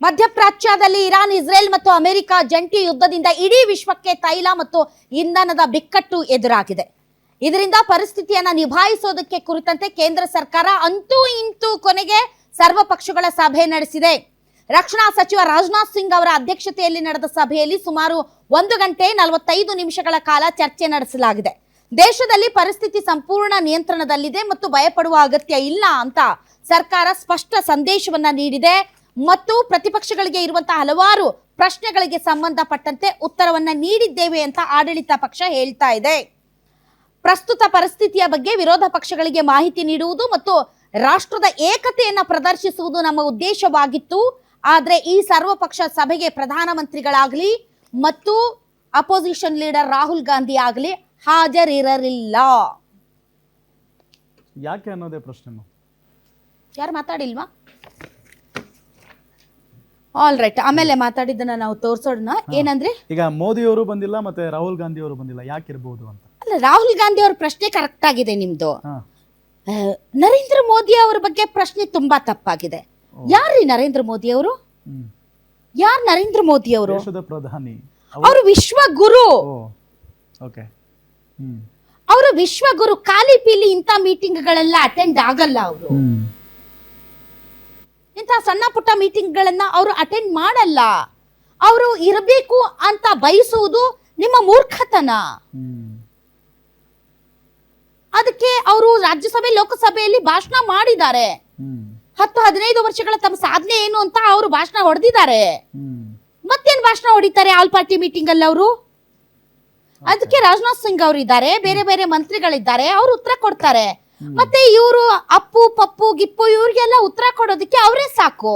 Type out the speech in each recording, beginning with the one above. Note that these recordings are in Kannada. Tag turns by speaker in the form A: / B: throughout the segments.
A: ಮಧ್ಯಪ್ರಾಚ್ಯದಲ್ಲಿ ಇರಾನ್, ಇಸ್ರೇಲ್ ಮತ್ತು ಅಮೆರಿಕ ಜಂಟಿ ಯುದ್ಧದಿಂದ ಇಡೀ ವಿಶ್ವಕ್ಕೆ ತೈಲ ಮತ್ತು ಇಂಧನದ ಬಿಕ್ಕಟ್ಟು ಎದುರಾಗಿದೆ. ಇದರಿಂದ ಪರಿಸ್ಥಿತಿಯನ್ನು ನಿಭಾಯಿಸೋದಕ್ಕೆ ಕುರಿತಂತೆ ಕೇಂದ್ರ ಸರ್ಕಾರ ಅಂತೂ ಇಂತೂ ಕೊನೆಗೆ ಸರ್ವಪಕ್ಷಗಳ ಸಭೆ ನಡೆಸಿದೆ. ರಕ್ಷಣಾ ಸಚಿವ ರಾಜನಾಥ್ ಸಿಂಗ್ ಅವರ ಅಧ್ಯಕ್ಷತೆಯಲ್ಲಿ ನಡೆದ ಸಭೆಯಲ್ಲಿ ಸುಮಾರು 1 ಗಂಟೆ 45 ನಿಮಿಷಗಳ ಕಾಲ ಚರ್ಚೆ ನಡೆಸಲಾಗಿದೆ. ದೇಶದಲ್ಲಿ ಪರಿಸ್ಥಿತಿ ಸಂಪೂರ್ಣ ನಿಯಂತ್ರಣದಲ್ಲಿದೆ ಮತ್ತು ಭಯಪಡುವ ಅಗತ್ಯ ಇಲ್ಲ ಅಂತ ಸರ್ಕಾರ ಸ್ಪಷ್ಟ ಸಂದೇಶವನ್ನ ನೀಡಿದೆ ಮತ್ತು ಪ್ರತಿಪಕ್ಷಗಳಿಗೆ ಇರುವಂತಹ ಹಲವಾರು ಪ್ರಶ್ನೆಗಳಿಗೆ ಸಂಬಂಧಪಟ್ಟಂತೆ ಉತ್ತರವನ್ನ ನೀಡಿದ್ದೇವೆ ಅಂತ ಆಡಳಿತ ಪಕ್ಷ ಹೇಳ್ತಾ ಇದೆ. ಪ್ರಸ್ತುತ ಪರಿಸ್ಥಿತಿಯ ಬಗ್ಗೆ ವಿರೋಧ ಪಕ್ಷಗಳಿಗೆ ಮಾಹಿತಿ ನೀಡುವುದು ಮತ್ತು ರಾಷ್ಟ್ರದ ಏಕತೆಯನ್ನ ಪ್ರದರ್ಶಿಸುವುದು ನಮ್ಮ ಉದ್ದೇಶವಾಗಿತ್ತು. ಆದ್ರೆ ಈ ಸರ್ವಪಕ್ಷ ಸಭೆಗೆ ಪ್ರಧಾನಮಂತ್ರಿಗಳಾಗಲಿ ಮತ್ತು ಅಪೋಸಿಷನ್ ಲೀಡರ್ ರಾಹುಲ್ ಗಾಂಧಿ ಆಗಲಿ ಹಾಜರಿರಲಿಲ್ಲ.
B: ಯಾಕೆ ಅನ್ನೋದೇ ಪ್ರಶ್ನೆ.
A: ಯಾರು ಮಾತಾಡಿಲ್ವಾ? ಆಲ್ ರೈಟ್, ಆಮೇಲೆ ಮಾತಾಡಿದ್ದನ್ನ ನಾವು ತೋರ್ಸೋಣ. ಏನಂದ್ರೆ
B: ಈಗ ಮೋದಿ ಅವರು ಬಂದಿಲ್ಲ ಮತ್ತೆ ರಾಹುಲ್ ಗಾಂಧಿ ಅವರು ಬಂದಿಲ್ಲ, ಯಾಕಿರ್ಬಹುದು ಅಂತ.
A: ಅಲ್ಲ, ರಾಹುಲ್ ಗಾಂಧಿ ಅವ್ರ ಪ್ರಶ್ನೆ ಕರೆಕ್ಟ್ ಆಗಿದೆ ನಿಮ್ದು. ನರೇಂದ್ರ ಮೋದಿ ಅವರ ಬಗ್ಗೆ ಪ್ರಶ್ನೆ ತುಂಬಾ ತಪ್ಪಾಗಿದೆ. ಯಾರ್ರೀ ನರೇಂದ್ರ ಮೋದಿ ಅವರು? ಯಾರು ನರೇಂದ್ರ ಮೋದಿ ಅವರು?
B: ದೇಶದ ಪ್ರಧಾನಿ.
A: ಅವರು ವಿಶ್ವಗುರು. ಅವರು ವಿಶ್ವಗುರು. ಖಾಲಿ ಪೀಲಿ ಇಂಥ ಮೀಟಿಂಗ್ಗಳೆಲ್ಲ ಅಟೆಂಡ್ ಆಗಲ್ಲ. ಅವರು ಇಂಥ ಸಣ್ಣ ಪುಟ್ಟ ಮೀಟಿಂಗ್ಗಳನ್ನ ಅವರು ಅಟೆಂಡ್ ಮಾಡಲ್ಲ. ಅವರು ಇರಬೇಕು ಅಂತ ಬಯಸುವುದು ನಿಮ್ಮ ಮೂರ್ಖತನ. ಅದಕ್ಕೆ ಅವರು ರಾಜ್ಯಸಭೆ ಲೋಕಸಭೆಯಲ್ಲಿ ಭಾಷಣ ಮಾಡಿದ್ದಾರೆ. 10-15 ವರ್ಷಗಳ ತಮ್ಮ ಸಾಧನೆ ಏನು ಅಂತ ಅವರು ಭಾಷಣ ಹೊಡೆದಿದ್ದಾರೆ. ಮತ್ತೇನ್ ಭಾಷಣ ಹೊಡಿತಾರೆ ಆಲ್ ಪಾರ್ಟಿ ಮೀಟಿಂಗ್ ಅಲ್ಲಿ ಅವರು? ಅದಕ್ಕೆ ರಾಜನಾಥ್ ಸಿಂಗ್ ಅವರು ಇದ್ದಾರೆ, ಬೇರೆ ಬೇರೆ ಮಂತ್ರಿಗಳಿದ್ದಾರೆ, ಅವ್ರು ಉತ್ತರ ಕೊಡ್ತಾರೆ. ಮತ್ತೆ ಇವರು ಅಪ್ಪು ಪಪ್ಪು ಗಿಪ್ಪು ಇವ್ರಿಗೆಲ್ಲ ಉತ್ತರ ಕೊಡೋದಕ್ಕೆ ಅವರೇ ಸಾಕು.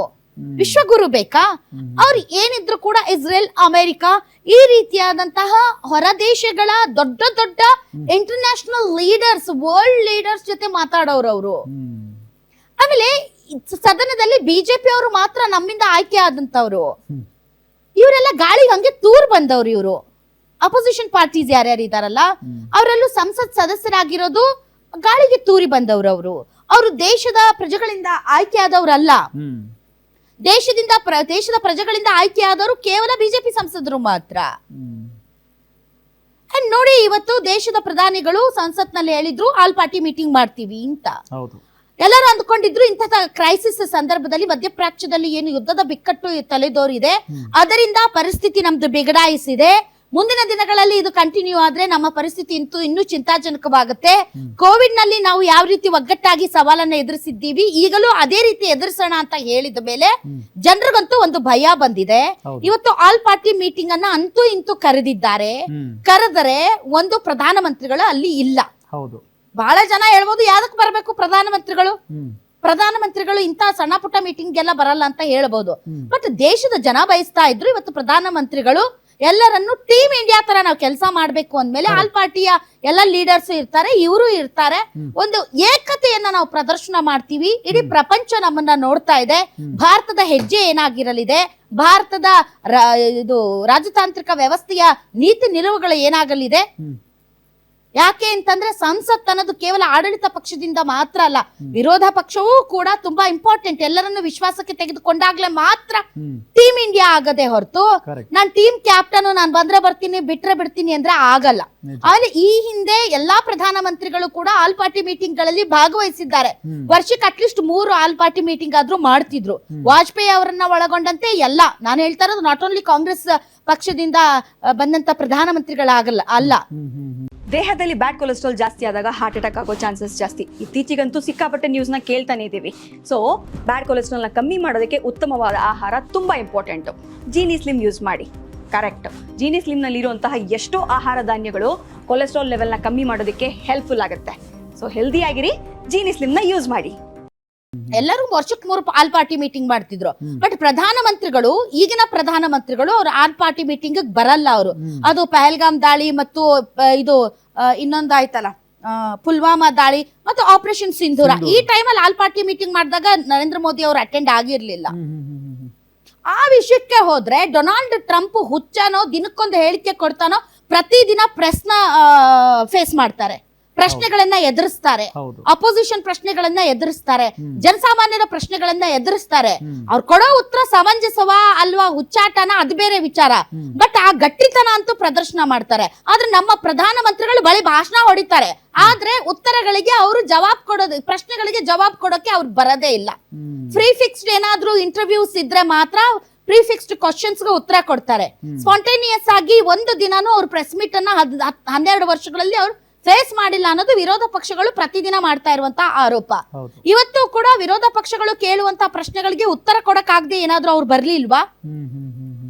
A: ವಿಶ್ವಗುರು ಬೇಕಾ? ಅವ್ರು ಏನಿದ್ರು ಕೂಡ ಇಸ್ರೇಲ್, ಅಮೆರಿಕ ಈ ರೀತಿಯಾದಂತಹ ಹೊರ ದೇಶಗಳ ದೊಡ್ಡ ದೊಡ್ಡ ಇಂಟರ್ನ್ಯಾಷನಲ್ ಲೀಡರ್ಸ್, ವರ್ಲ್ಡ್ ಲೀಡರ್ಸ್ ಜೊತೆ ಮಾತಾಡೋರು ಅವರು. ಆಮೇಲೆ ಸದನದಲ್ಲಿ ಬಿಜೆಪಿ ಅವರು ಮಾತ್ರ ನಮ್ಮಿಂದ ಆಯ್ಕೆ ಆದಂತವ್ರು. ಇವರೆಲ್ಲ ಗಾಳಿಗೆ ಹಂಗೆ ತೂರ್ ಬಂದವ್ರು. ಇವರು ಅಪೋಸಿಷನ್ ಪಾರ್ಟೀಸ್ ಯಾರ್ಯಾರು ಇದಾರಲ್ಲ ಅವರೆಲ್ಲೂ ಸಂಸತ್ ಸದಸ್ಯರಾಗಿರೋದು ಗಾಳಿಗೆ ತೂರಿ ಬಂದವರು. ಅವರು ದೇಶದ ಪ್ರಜೆಗಳಿಂದ ಆಯ್ಕೆ ಆದವರಲ್ಲ. ದೇಶದ ಪ್ರಜೆಗಳಿಂದ ಆಯ್ಕೆ ಆದವರು ಕೇವಲ ಬಿಜೆಪಿ ಸಂಸದರು ಮಾತ್ರ. ನೋಡಿ, ಇವತ್ತು ದೇಶದ ಪ್ರಧಾನಿಗಳು ಸಂಸತ್ನಲ್ಲಿ ಹೇಳಿದ್ರು ಆಲ್ ಪಾರ್ಟಿ ಮೀಟಿಂಗ್ ಮಾಡ್ತೀವಿ ಅಂತ. ಎಲ್ಲರೂ ಅಂದ್ಕೊಂಡಿದ್ರು ಇಂತಹ ಕ್ರೈಸಿಸ್ ಸಂದರ್ಭದಲ್ಲಿ ಮಧ್ಯಪ್ರಾಚ್ಯದಲ್ಲಿ ಏನು ಯುದ್ಧದ ಬಿಕ್ಕಟ್ಟು ತಲೆದೋರಿದೆ, ಅದರಿಂದ ಪರಿಸ್ಥಿತಿ ನಮ್ದು ಬಿಗಡಾಯಿಸಿದೆ. ಮುಂದಿನ ದಿನಗಳಲ್ಲಿ ಇದು ಕಂಟಿನ್ಯೂ ಆದ್ರೆ ನಮ್ಮ ಪರಿಸ್ಥಿತಿ ಇನ್ನೂ ಚಿಂತಾಜನಕವಾಗುತ್ತೆ. ಕೋವಿಡ್ ನಲ್ಲಿ ನಾವು ಯಾವ ರೀತಿ ಒಗ್ಗಟ್ಟಾಗಿ ಸವಾಲನ್ನ ಎದುರಿಸಿದ್ದೀವಿ, ಈಗಲೂ ಅದೇ ರೀತಿ ಎದುರಿಸೋಣ ಅಂತ ಹೇಳಿದ ಮೇಲೆ ಜನರಿಗಂತೂ ಒಂದು ಭಯ ಬಂದಿದೆ. ಇವತ್ತು ಆಲ್ ಪಾರ್ಟಿ ಮೀಟಿಂಗ್ ಅನ್ನ ಅಂತೂ ಇಂತೂ ಕರೆದಿದ್ದಾರೆ. ಕರೆದರೆ ಒಂದು ಪ್ರಧಾನಮಂತ್ರಿಗಳು ಅಲ್ಲಿ ಇಲ್ಲ. ಬಹಳ ಜನ ಹೇಳ್ಬೋದು ಯಾವ್ದಕ್ ಬರ್ಬೇಕು ಪ್ರಧಾನಮಂತ್ರಿಗಳು ಇಂತ ಸಣ್ಣ ಪುಟ್ಟ ಮೀಟಿಂಗ್ ಎಲ್ಲ ಬರಲ್ಲ ಅಂತ ಹೇಳ್ಬೋದು. ಬಟ್ ದೇಶದ ಜನ ಬಯಸ್ತಾ ಇದ್ರು ಇವತ್ತು ಪ್ರಧಾನಮಂತ್ರಿಗಳು ಎಲ್ಲರನ್ನು ಟೀಮ್ ಇಂಡಿಯಾ ತರ ನಾವು ಕೆಲಸ ಮಾಡ್ಬೇಕು ಅಂದ್ಮೇಲೆ ಆಲ್ ಪಾರ್ಟಿಯ ಎಲ್ಲ ಲೀಡರ್ಸ್ ಇರ್ತಾರೆ, ಇವರು ಇರ್ತಾರೆ. ಒಂದು ಏಕತೆಯನ್ನ ನಾವು ಪ್ರದರ್ಶನ ಮಾಡ್ತೀವಿ. ಇಡೀ ಪ್ರಪಂಚ ನಮ್ಮನ್ನ ನೋಡ್ತಾ ಇದೆ. ಭಾರತದ ಹೆಜ್ಜೆ ಏನಾಗಿರಲಿದೆ, ಭಾರತದ ಇದು ರಾಜತಾಂತ್ರಿಕ ವ್ಯವಸ್ಥೆಯ ನೀತಿ ನಿಲುವುಗಳು ಏನಾಗಲಿದೆ. ಯಾಕೆ ಅಂತಂದ್ರೆ ಸಂಸತ್ ಅನ್ನೋದು ಕೇವಲ ಆಡಳಿತ ಪಕ್ಷದಿಂದ ಮಾತ್ರ ಅಲ್ಲ, ವಿರೋಧ ಪಕ್ಷವೂ ಕೂಡ ತುಂಬಾ ಇಂಪಾರ್ಟೆಂಟ್. ಎಲ್ಲರನ್ನು ವಿಶ್ವಾಸಕ್ಕೆ ತೆಗೆದುಕೊಂಡಾಗ್ಲೇ ಮಾತ್ರ ಟೀಮ್ ಇಂಡಿಯಾ ಆಗದೆ ಹೊರತು ನಾನ್ ಟೀಮ್ ಕ್ಯಾಪ್ಟನ್, ನಾನ್ ಬಂದ್ರೆ ಬರ್ತೀನಿ ಬಿಟ್ರೆ ಬಿಡ್ತೀನಿ ಅಂದ್ರೆ ಆಗಲ್ಲ. ಆದ್ರೆ ಈ ಹಿಂದೆ ಎಲ್ಲಾ ಪ್ರಧಾನಮಂತ್ರಿಗಳು ಕೂಡ ಆಲ್ ಪಾರ್ಟಿ ಮೀಟಿಂಗ್ ಗಳಲ್ಲಿ ಭಾಗವಹಿಸಿದ್ದಾರೆ. ವರ್ಷಕ್ಕೆ ಅಟ್ಲೀಸ್ಟ್ 3 ಆಲ್ ಪಾರ್ಟಿ ಮೀಟಿಂಗ್ ಆದ್ರೂ ಮಾಡ್ತಿದ್ರು. ವಾಜಪೇಯಿ ಅವರನ್ನ ಒಳಗೊಂಡಂತೆ ಎಲ್ಲ, ನಾನು ಹೇಳ್ತಾ ಇರೋದು ನಾಟ್ ಓನ್ಲಿ ಕಾಂಗ್ರೆಸ್ ಪಕ್ಷದಿಂದ ಬಂದಂತ ಪ್ರಧಾನಮಂತ್ರಿಗಳಾಗಲ್ಲ ಅಲ್ಲ.
C: ದೇಹದಲ್ಲಿ ಬ್ಯಾಡ್ ಕೊಲೆಸ್ಟ್ರಾಲ್ ಜಾಸ್ತಿ ಆದಾಗ ಹಾರ್ಟ್ ಅಟ್ಯಾಕ್ ಆಗೋ ಚಾನ್ಸಸ್ ಜಾಸ್ತಿ. ಇತ್ತೀಚೆಗಂತೂ ಸಿಕ್ಕಾಪಟ್ಟೆ ನ್ಯೂಸ್ನ ಕೇಳ್ತಾನೆ ಇದ್ದೀವಿ. ಸೊ ಬ್ಯಾಡ್ ಕೊಲೆಸ್ಟ್ರಾಲ್ನ ಕಮ್ಮಿ ಮಾಡೋದಕ್ಕೆ ಉತ್ತಮವಾದ ಆಹಾರ ತುಂಬ ಇಂಪಾರ್ಟೆಂಟು. ಜೀನಿ ಸ್ಲಿಮ್ ಯೂಸ್ ಮಾಡಿ. ಕರೆಕ್ಟ್, ಜೀನಿ ಸ್ಲಿಮ್ನಲ್ಲಿರುವಂತಹ ಎಷ್ಟೋ ಆಹಾರ ಧಾನ್ಯಗಳು ಕೊಲೆಸ್ಟ್ರಾಲ್ ಲೆವೆಲ್ನ ಕಮ್ಮಿ ಮಾಡೋದಕ್ಕೆ ಹೆಲ್ಪ್ಫುಲ್ ಆಗುತ್ತೆ. ಸೊ ಹೆಲ್ದಿ ಆಗಿರಿ, ಜೀನಿ ಸ್ಲಿಮ್ನ ಯೂಸ್ ಮಾಡಿ.
A: ಎಲ್ಲರೂ ವರ್ಷಕ್ಕೆ 3 ಆಲ್ ಪಾರ್ಟಿ ಮೀಟಿಂಗ್ ಮಾಡ್ತಿದ್ರು. ಬಟ್ ಪ್ರಧಾನಮಂತ್ರಿಗಳು, ಈಗಿನ ಪ್ರಧಾನಮಂತ್ರಿಗಳು ಅವ್ರು ಆಲ್ ಪಾರ್ಟಿ ಮೀಟಿಂಗ್ ಬರಲ್ಲ. ಅವರು ಅದು ಪಹಲ್ಗಾಮ್ ದಾಳಿ ಮತ್ತು ಇದು ಇನ್ನೊಂದಾಯ್ತಲ್ಲ ಪುಲ್ವಾಮಾ ದಾಳಿ ಮತ್ತು ಆಪರೇಷನ್ ಸಿಂಧೂರ, ಈ ಟೈಮಲ್ಲಿ ಆಲ್ ಪಾರ್ಟಿ ಮೀಟಿಂಗ್ ಮಾಡಿದಾಗ ನರೇಂದ್ರ ಮೋದಿ ಅವರು ಅಟೆಂಡ್ ಆಗಿರ್ಲಿಲ್ಲ. ಆ ವಿಷಯಕ್ಕೆ ಹೋದ್ರೆ ಡೊನಾಲ್ಡ್ ಟ್ರಂಪ್ ಹುಚ್ಚನೋ, ದಿನಕ್ಕೊಂದು ಹೇಳಿಕೆ ಕೊಡ್ತಾನೋ, ಪ್ರತಿದಿನ ಪ್ರೆಸ್ನ ಫೇಸ್ ಮಾಡ್ತಾರೆ. ಪ್ರಶ್ನೆಗಳನ್ನ ಎದುರಿಸ್ತಾರೆ,
B: ಹೌದು.
A: ಅಪೋಸಿಷನ್ ಪ್ರಶ್ನೆಗಳನ್ನ ಎದುರಿಸ್ತಾರೆ, ಜನಸಾಮಾನ್ಯರ ಪ್ರಶ್ನೆಗಳನ್ನ ಎದುರಿಸ್ತಾರೆ. ಅವ್ರು ಕೊಡೋ ಉತ್ತರ ಸಮಂಜಸವ ಅಲ್ವಾ ಹುಚ್ಚಾಟನ ಅದು ಬೇರೆ ವಿಚಾರ, ಬಟ್ ಆ ಗಟ್ಟಿತನ ಅಂತೂ ಪ್ರದರ್ಶನ ಮಾಡ್ತಾರೆ. ಆದ್ರೆ ನಮ್ಮ ಪ್ರಧಾನ ಮಂತ್ರಿಗಳು ಬಳಿ ಭಾಷಣ ಹೊಡಿತಾರೆ, ಆದ್ರೆ ಉತ್ತರಗಳಿಗೆ ಅವರು ಜವಾಬ್ ಕೊಡೋದು, ಪ್ರಶ್ನೆಗಳಿಗೆ ಜವಾಬ್ ಕೊಡೋಕೆ ಅವ್ರು ಬರದೇ ಇಲ್ಲ. ಫ್ರೀ ಫಿಕ್ಸ್ಡ್ ಏನಾದ್ರೂ ಇಂಟರ್ವ್ಯೂಸ್ ಇದ್ರೆ ಮಾತ್ರ ಪ್ರಿಫಿಕ್ಸ್ಡ್ ಕ್ವಶನ್ಸ್ ಗೆ ಉತ್ತರ ಕೊಡ್ತಾರೆ. ಸ್ಪಾಂಟೇನಿಯಸ್ ಆಗಿ ಒಂದು ದಿನಾನು ಅವ್ರ ಪ್ರೆಸ್ ಮೀಟ್ ಅನ್ನ 12 ವರ್ಷಗಳಲ್ಲಿ ಅವ್ರು ಫೇಸ್ ಮಾಡಿಲ್ಲ ಅನ್ನೋದು ವಿರೋಧ ಪಕ್ಷಗಳು ಪ್ರತಿದಿನ ಮಾಡ್ತಾ ಇರುವಂತಹ ಆರೋಪ. ಇವತ್ತು ಕೂಡ ವಿರೋಧ ಪಕ್ಷಗಳು ಕೇಳುವಂತಹ ಪ್ರಶ್ನೆಗಳಿಗೆ ಉತ್ತರ ಕೊಡಕ್ಕಾಗದೆ ಏನಾದ್ರೂ ಅವ್ರು ಬರ್ಲಿಲ್ವಾ?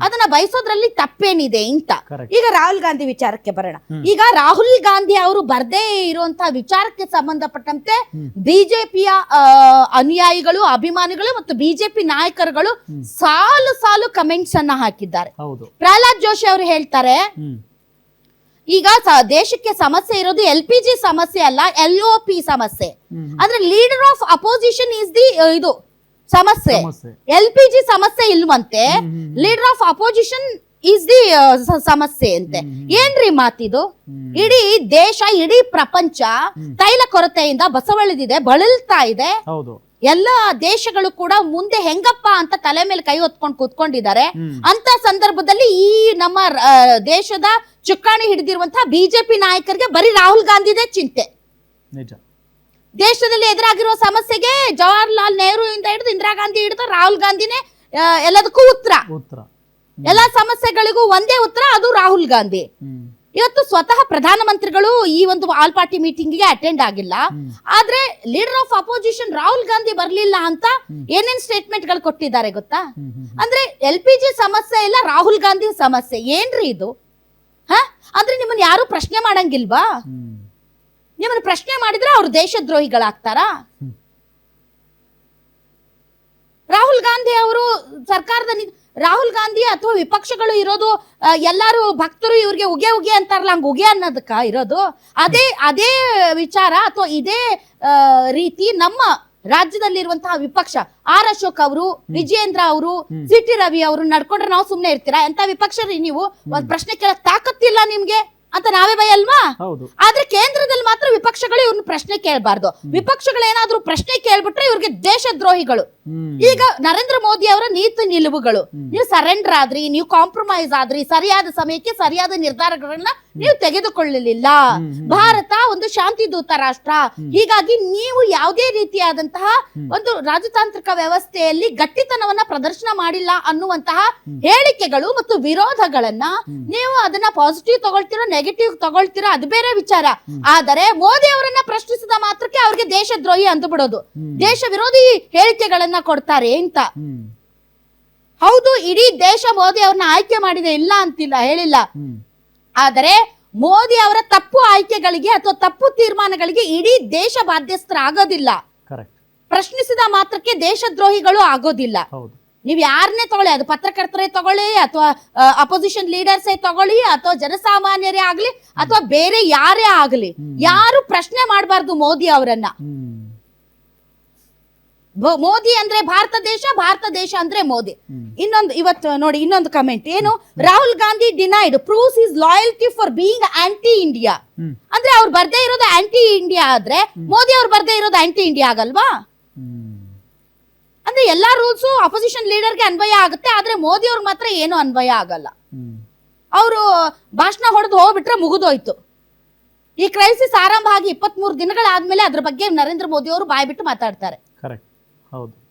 A: ಅದನ್ನ ಬಯಸೋದ್ರಲ್ಲಿ ತಪ್ಪೇನಿದೆ ಅಂತ. ಈಗ ರಾಹುಲ್ ಗಾಂಧಿ ವಿಚಾರಕ್ಕೆ ಬರೋಣ. ಈಗ ರಾಹುಲ್ ಗಾಂಧಿ ಅವರು ಬರ್ದೇ ಇರುವಂತಹ ವಿಚಾರಕ್ಕೆ ಸಂಬಂಧಪಟ್ಟಂತೆ ಬಿಜೆಪಿಯ ಅನುಯಾಯಿಗಳು, ಅಭಿಮಾನಿಗಳು ಮತ್ತು ಬಿಜೆಪಿ ನಾಯಕರುಗಳು ಸಾಲು ಸಾಲು ಕಮೆಂಟ್ಸ್ ಅನ್ನ ಹಾಕಿದ್ದಾರೆ. ಪ್ರಹ್ಲಾದ್ ಜೋಶಿ ಅವರು ಹೇಳ್ತಾರೆ, ಈಗ ದೇಶಕ್ಕೆ ಸಮಸ್ಯೆ ಇರೋದು LPG ಸಮಸ್ಯೆ ಅಲ್ಲ, LOP ಸಮಸ್ಯೆ. ಅಂದ್ರೆ leader of opposition is the ಇದು ಸಮಸ್ಯೆ, LPG ಸಮಸ್ಯೆ ಇಲ್ವಂತೆ, leader of opposition is the ಸಮಸ್ಯೆ ಅಂತೆ. ಏನ್ರಿ ಮಾತಿದು? ಇಡೀ ದೇಶ, ಇಡೀ ಪ್ರಪಂಚ ತೈಲ ಕೊರತೆಯಿಂದ ಬಸವಳಿದಿದೆ, ಬಳಲ್ತಾ ಇದೆ. ಎಲ್ಲ ದೇಶಗಳು ಕೂಡ ಮುಂದೆ ಹೆಂಗಪ್ಪ ಅಂತ ತಲೆ ಮೇಲೆ ಕೈ ಹೊತ್ಕೊಂಡು ಕೂತ್ಕೊಂಡಿದ್ದಾರೆ. ಅಂತ ಸಂದರ್ಭದಲ್ಲಿ ಈ ನಮ್ಮ ದೇಶದ ಚುಕ್ಕಾಣಿ ಹಿಡಿದಿರುವಂತಹ ಬಿಜೆಪಿ ನಾಯಕರಿಗೆ ಬರೀ ರಾಹುಲ್ ಗಾಂಧಿದೇ ಚಿಂತೆ. ದೇಶದಲ್ಲಿ ಎದುರಾಗಿರುವ ಸಮಸ್ಯೆಗೆ ಜವಾಹರ್ಲಾಲ್ ನೆಹರು ಇಂದ ಹಿಡಿದು ಇಂದಿರಾ ಗಾಂಧಿ ಹಿಡಿದು ರಾಹುಲ್ ಗಾಂಧಿನೇ ಎಲ್ಲದಕ್ಕೂ ಉತ್ತರ. ಎಲ್ಲಾ ಸಮಸ್ಯೆಗಳಿಗೂ ಒಂದೇ ಉತ್ತರ, ಅದು ರಾಹುಲ್ ಗಾಂಧಿ. ಇವತ್ತು ಸ್ವತಃ ಪ್ರಧಾನಮಂತ್ರಿಗಳು ಈ ಒಂದು ಆಲ್ ಪಾರ್ಟಿ ಮೀಟಿಂಗ್ ಗೆ ಅಟೆಂಡ್ ಆಗಿಲ್ಲ, ಆದ್ರೆ leader of opposition Rahul Gandhi ಬರ್ಲಿಲ್ಲ ಅಂತ ಏನೇನ್ ಸ್ಟೇಟ್ಮೆಂಟ್ ಗಳು ಕೊಟ್ಟಿದ್ದಾರೆ ಗೊತ್ತಾ? ಅಂದ್ರೆ LPG ಸಮಸ್ಯೆ ಇಲ್ಲ, ರಾಹುಲ್ ಗಾಂಧಿ ಸಮಸ್ಯೆ. ಏನ್ರಿ ಇದು? ಅಂದ್ರೆ ನಿಮ್ಮನ್ನ ಯಾರು ಪ್ರಶ್ನೆ ಮಾಡಂಗಿಲ್ವಾ? ನಿಮ್ಮನ್ನ ಪ್ರಶ್ನೆ ಮಾಡಿದ್ರೆ ಅವ್ರು ದೇಶದ್ರೋಹಿಗಳಾಗ್ತಾರಾ? ರಾಹುಲ್ ಗಾಂಧಿ ಅವರು ಸರ್ಕಾರದ ರಾಹುಲ್ ಗಾಂಧಿ ಅಥವಾ ವಿಪಕ್ಷಗಳು ಇರೋದು ಎಲ್ಲಾರು ಭಕ್ತರು ಇವ್ರಿಗೆ ಉಗೆ ಉಗೆ ಅಂತಾರಲ್ಲ, ಹಂಗ ಉಗೆ ಅನ್ನೋದಕ್ಕ ಇರೋದು? ಅದೇ ವಿಚಾರ ಅಥವಾ ಇದೇ ರೀತಿ ನಮ್ಮ ರಾಜ್ಯದಲ್ಲಿರುವಂತಹ ವಿಪಕ್ಷ ಆರ್ ಅಶೋಕ್ ಅವರು, ವಿಜಯೇಂದ್ರ ಅವರು, CT ರವಿ ಅವರು ನಡ್ಕೊಂಡ್ರೆ ನಾವು ಸುಮ್ನೆ ಇರ್ತೀರಾ? ಎಂತ ವಿಪಕ್ಷ ರೀ ನೀವು? ಒಂದ್ ಪ್ರಶ್ನೆ ಕೇಳಕ್ ತಾಕತ್ತಿಲ್ಲ ನಿಮ್ಗೆ ಅಂತ ನಾವೇ ಬಯಲ್ವಾ? ಆದ್ರೆ ಕೇಂದ್ರದಲ್ಲಿ ಮಾತ್ರ ವಿಪಕ್ಷಗಳು ಇವ್ರನ್ನ ಪ್ರಶ್ನೆ ಕೇಳಬಾರ್ದು. ವಿಪಕ್ಷಗಳು ಏನಾದ್ರೂ ಪ್ರಶ್ನೆ ಕೇಳ್ಬಿಟ್ರೆ ಇವ್ರಿಗೆ ದೇಶದ್ರೋಹಿಗಳು. ಈಗ ನರೇಂದ್ರ ಮೋದಿ ಅವರ ನೀತಿ ನಿಲುವುಗಳು, ನೀವು ಸರೆಂಡರ್ ಆದ್ರಿ, ನೀವು ಕಾಂಪ್ರಮೈಸ್ ಆದ್ರಿ, ಸರಿಯಾದ ಸಮಯಕ್ಕೆ ಸರಿಯಾದ ನಿರ್ಧಾರಗಳನ್ನ ನೀವು ತೆಗೆದುಕೊಳ್ಳಲಿಲ್ಲ. ಭಾರತ ಒಂದು ಶಾಂತಿ ದೂತ ರಾಷ್ಟ್ರ, ಹೀಗಾಗಿ ನೀವು ಯಾವುದೇ ರೀತಿಯಾದಂತಹ ಒಂದು ರಾಜತಾಂತ್ರಿಕ ವ್ಯವಸ್ಥೆಯಲ್ಲಿ ಗಟ್ಟಿತನವನ್ನ ಪ್ರದರ್ಶನ ಮಾಡಿಲ್ಲ ಅನ್ನುವಂತಹ ಹೇಳಿಕೆಗಳು ಮತ್ತು ವಿರೋಧಗಳನ್ನ ನೀವು ಅದನ್ನ ಪಾಸಿಟಿವ್ ತಗೊಳ್ತಿರೋ ನೆಗೆಟಿವ್ ತಗೊಳ್ತಿರೋ ಅದು ಬೇರೆ ವಿಚಾರ. ಆದರೆ ಮೋದಿ ಅವರನ್ನ ಪ್ರಶ್ನಿಸಿದ ಮಾತ್ರಕ್ಕೆ ಅವ್ರಿಗೆ ದೇಶದ್ರೋಹಿ ಅಂದು ಬಿಡೋದು, ದೇಶ ವಿರೋಧಿ ಹೇಳಿಕೆಗಳನ್ನ ಕೊಡ್ತಾರೆ ಅಂತ. ಹೌದು, ಇಡೀ ದೇಶ ಮೋದಿ ಅವ್ರನ್ನ ಆಯ್ಕೆ ಮಾಡಿದೆ, ಇಲ್ಲ ಅಂತಿಲ್ಲ, ಹೇಳಿಲ್ಲ. ಆದರೆ ಮೋದಿ ಅವರ ತಪ್ಪು ಆಯ್ಕೆಗಳಿಗೆ ಅಥವಾ ತಪ್ಪು ತೀರ್ಮಾನಗಳಿಗೆ ಇಡೀ ದೇಶ ಬಾಧ್ಯಸ್ಥರಾಗೋದಿಲ್ಲ. ಪ್ರಶ್ನಿಸಿದ ಮಾತ್ರಕ್ಕೆ ದೇಶದ್ರೋಹಿಗಳು ಆಗೋದಿಲ್ಲ. ನೀವ್ ಯಾರನ್ನೇ ತಗೊಳ್ಳಿ, ಅದು ಪತ್ರಕರ್ತರೇ ತಗೊಳ್ಳಿ ಅಥವಾ ಅಪೋಸಿಷನ್ ಲೀಡರ್ಸೇ ತಗೊಳ್ಳಿ ಅಥವಾ ಜನಸಾಮಾನ್ಯರೇ ಆಗ್ಲಿ ಅಥವಾ ಬೇರೆ ಯಾರೇ ಆಗ್ಲಿ, ಯಾರು ಪ್ರಶ್ನೆ ಮಾಡಬಾರ್ದು ಮೋದಿ ಅವರನ್ನ. ಮೋದಿ ಅಂದ್ರೆ ಭಾರತ ದೇಶ, ಭಾರತ ದೇಶ ಅಂದ್ರೆ ಮೋದಿ. ಇವತ್ತು ನೋಡಿ ಇನ್ನೊಂದು ಕಮೆಂಟ್ ಏನು, Rahul Gandhi denied proves his loyalty for being anti India. ಅಂದ್ರೆ ಅವ್ರು ಬರ್ದೇ ಇರೋದು ಆಂಟಿ ಇಂಡಿಯಾ ಆದ್ರೆ ಮೋದಿ ಅವ್ರು ಬರ್ದೇ ಇರೋದು ಆಂಟಿ ಇಂಡಿಯಾ ಆಗಲ್ವಾ? ಅಂದ್ರೆ ಎಲ್ಲಾ ರೂಲ್ಸ್ ಅಪೋಸಿಷನ್ ಲೀಡರ್ಗೆ ಅನ್ವಯ ಆಗುತ್ತೆ, ಆದ್ರೆ ಮೋದಿ ಅವ್ರಿಗೆ ಮಾತ್ರ ಏನು ಅನ್ವಯ ಆಗಲ್ಲ. ಅವರು ಭಾಷಣ ಹೊಡೆದು ಹೋಗ್ಬಿಟ್ರೆ ಮುಗಿದೋಯ್ತು. ಈ ಕ್ರೈಸಿಸ್ ಆರಂಭ ಆಗಿ 23 ದಿನಗಳಾದ್ಮೇಲೆ ಅದ್ರ ಬಗ್ಗೆ ನರೇಂದ್ರ ಮೋದಿ ಅವರು ಬಾಯ್ಬಿಟ್ಟು ಮಾತಾಡ್ತಾರೆ.